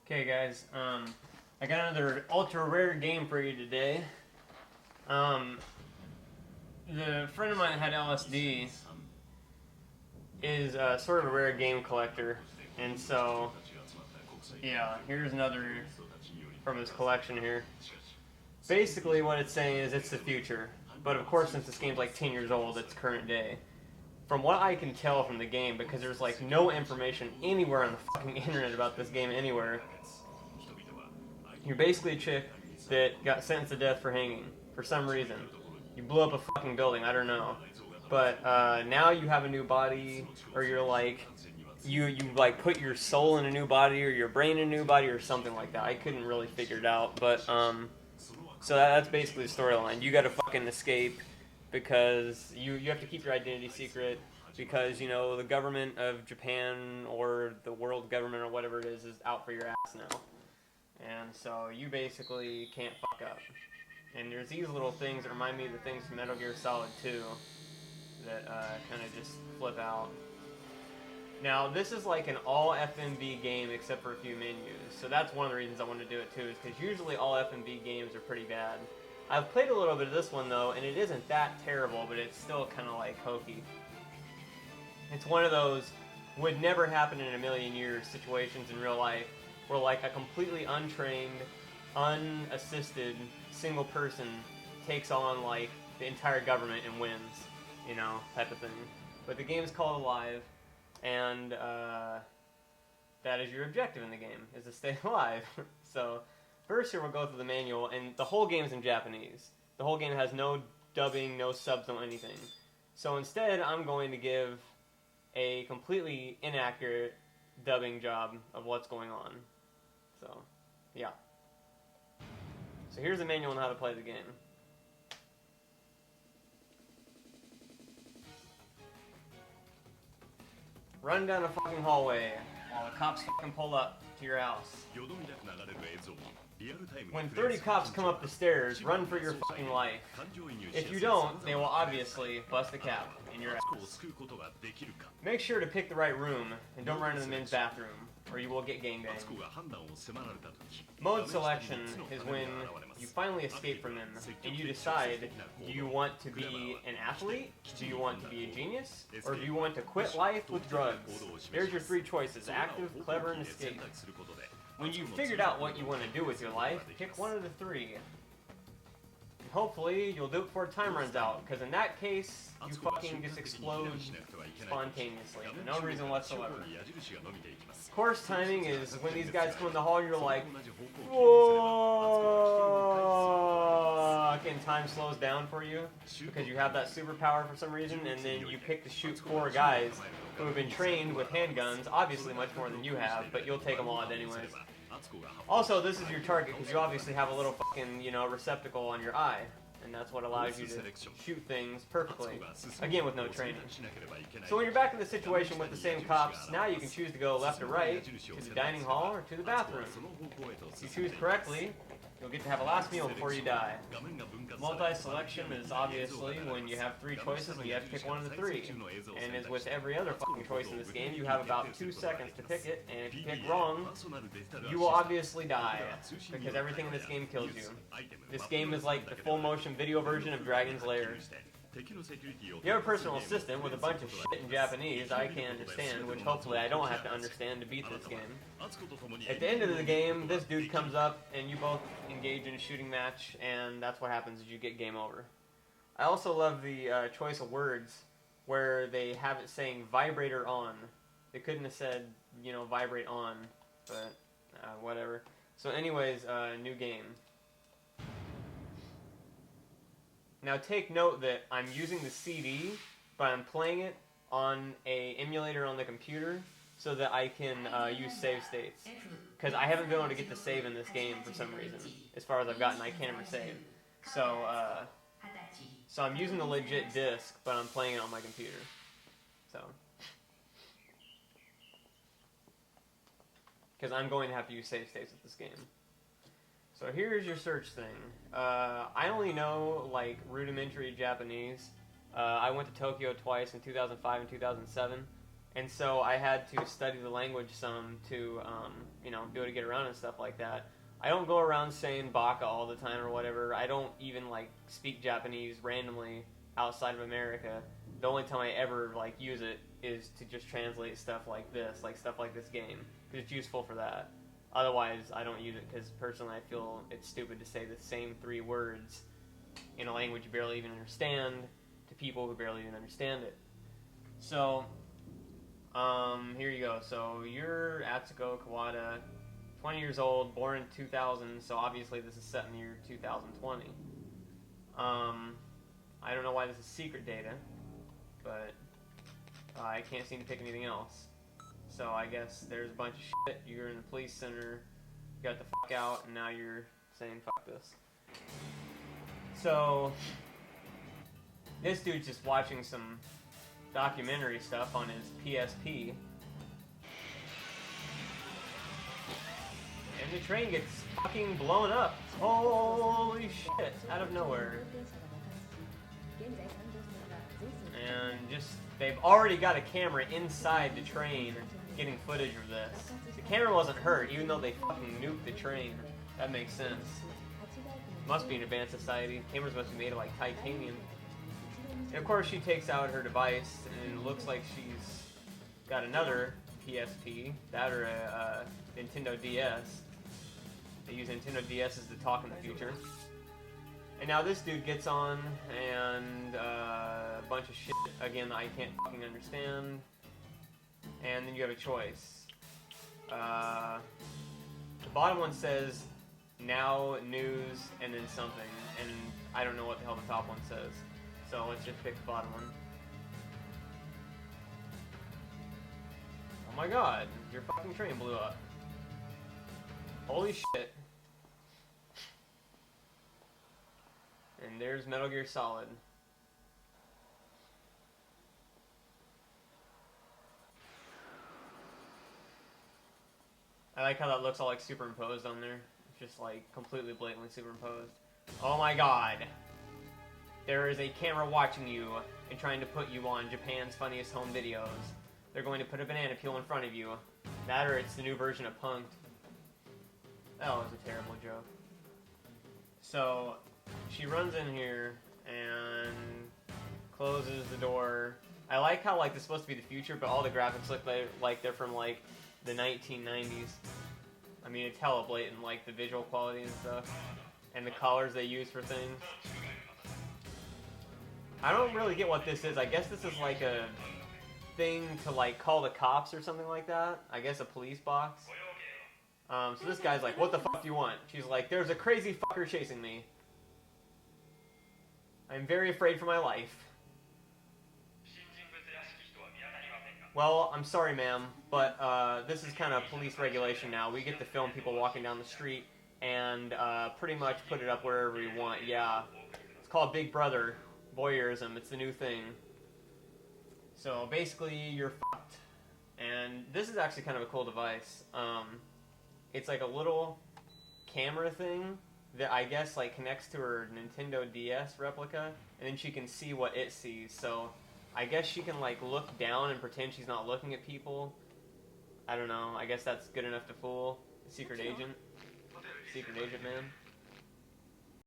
Okay, guys. I got another ultra rare game for you today. The friend of mine that had LSD is sort of a rare game collector, and so yeah, here's another from his collection here. Basically, what it's saying is it's the future, but of course, since this game's like 10 years old, it's current day. From what I can tell from the game, because there's like no information anywhere on the fucking internet about this game anywhere, you're basically a chick that got sentenced to death for hanging for some reason. You blew up a fucking building, I don't know. But now you have a new body, or you're like, you like put your soul in a new body, or your brain in a new body, or something like that. I couldn't really figure it out, but so that's basically the storyline. You gotta fucking escape because you have to keep your identity secret because, you know, the government of Japan or the world government or whatever it is out for your ass now. And so you basically can't fuck up. And there's these little things that remind me of the things from Metal Gear Solid 2 that kind of just flip out. Now, this is like an all FMV game except for a few menus. So that's one of the reasons I wanted to do it too, is because usually all FMV games are pretty bad. I've played a little bit of this one though, and it isn't that terrible, but it's still kind of like hokey. It's one of those would never happen in a million years situations in real life where like a completely untrained, unassisted single person takes on like the entire government and wins, you know, type of thing. But the game is called Alive, and that is your objective in the game, is to stay alive. So first here we'll go through the manual, and the whole game's in Japanese. The whole game has no dubbing, no subs, no anything. So instead I'm going to give a completely inaccurate dubbing job of what's going on. So, yeah. So here's the manual on how to play the game. Run down a fucking hallway while the cops fucking pull up to your house. When 30 cops come up the stairs, run for your fucking life. If you don't, they will obviously bust a cap in your ass. Make sure to pick the right room and don't run into the men's bathroom, or you will get gangbanged. Mode selection is when you finally escape from them and you decide, do you want to be an athlete, do you want to be a genius, or do you want to quit life with drugs? There's your three choices: active, clever, and escape. When you've figured out what you want to do with your life, pick one of the three. Hopefully, you'll do it before time runs out, because in that case, you fucking just explode spontaneously for no reason whatsoever. Course timing is when these guys come in the hall, you're like, whoa, and time slows down for you, because you have that superpower for some reason, and then you pick to shoot 4 guys who have been trained with handguns, obviously much more than you have, but you'll take them all out anyways. Also, this is your target because you obviously have a little fucking, you know, receptacle on your eye, and that's what allows you to shoot things perfectly, again with no training. So when you're back in the situation with the same cops, now you can choose to go left or right, to the dining hall, or to the bathroom. If you choose correctly, you'll get to have a last meal before you die. Multi-selection is obviously when you have 3 choices and you have to pick one of the 3. And as with every other fucking choice in this game, you have about 2 seconds to pick it, and if you pick wrong, you will obviously die, because everything in this game kills you. This game is like the full motion video version of Dragon's Lair. You have a personal assistant with a bunch of shit in Japanese I can't understand, which hopefully I don't have to understand to beat this game. At the end of the game, this dude comes up and you both engage in a shooting match, and that's what happens is you get game over. I also love the choice of words where they have it saying vibrator on. They couldn't have said, you know, vibrate on, but whatever. So anyways, new game. Now take note that I'm using the CD, but I'm playing it on a emulator on the computer so that I can use save states. Because I haven't been able to get the save in this game for some reason. As far as I've gotten, I can't ever save. So I'm using the legit disc, but I'm playing it on my computer. So, because I'm going to have to use save states with this game. So here's your search thing. I only know like rudimentary Japanese. I went to Tokyo twice in 2005 and 2007, And so I had to study the language some to, you know, be able to get around and stuff like that. I don't go around saying baka all the time or whatever. I don't even, like, speak Japanese randomly outside of America. The only time I ever, like, use it is to just translate stuff like this game, because it's useful for that. Otherwise, I don't use it because, personally, I feel it's stupid to say the same 3 words in a language you barely even understand to people who barely even understand it. So, here you go. So, you're Atsuko Kawada, 20 years old, born in 2000, so obviously this is set in the year 2020. I don't know why this is secret data, but I can't seem to pick anything else. So I guess there's a bunch of shit. You're in the police center, you got the fuck out, and now you're saying fuck this. So, this dude's just watching some documentary stuff on his PSP. And the train gets fucking blown up. Holy shit, out of nowhere. And just, they've already got a camera inside the train getting footage of this. The camera wasn't hurt, even though they fucking nuked the train. That makes sense. Must be an advanced society. Cameras must be made of, like, titanium. And of course she takes out her device, and it looks like she's got another PSP, that or a Nintendo DS. They use Nintendo DSs to talk in the future. And now this dude gets on, and a bunch of shit, again, that I can't fucking understand. And then you have a choice. The bottom one says, now, news, and then something. And I don't know what the hell the top one says. So let's just pick the bottom one. Oh my god, your fucking train blew up. Holy shit. And there's Metal Gear Solid. I like how that looks all like superimposed on there. It's just like completely blatantly superimposed. Oh my god. There is a camera watching you and trying to put you on Japan's funniest home videos. They're going to put a banana peel in front of you. That or it's the new version of Punk'd. That was a terrible joke. So, she runs in here and closes the door. I like how like this is supposed to be the future, but all the graphics look like they're from like the 1990s. I mean, it's hella blatant, like the visual quality and stuff, and the colors they use for things. I don't really get what this is. I guess this is like a thing to like call the cops or something like that. I guess a police box. So this guy's like, what the fuck do you want? She's like, there's a crazy fucker chasing me. I'm very afraid for my life. Well, I'm sorry, ma'am, but this is kind of police regulation now. We get to film people walking down the street and pretty much put it up wherever we want. Yeah, it's called Big Brother voyeurism. It's the new thing. So basically, you're fucked. And this is actually kind of a cool device. It's like a little camera thing that I guess like connects to her Nintendo DS replica, and then she can see what it sees. So I guess she can like look down and pretend she's not looking at people. I don't know. I guess that's good enough to fool the secret agent. Secret agent man.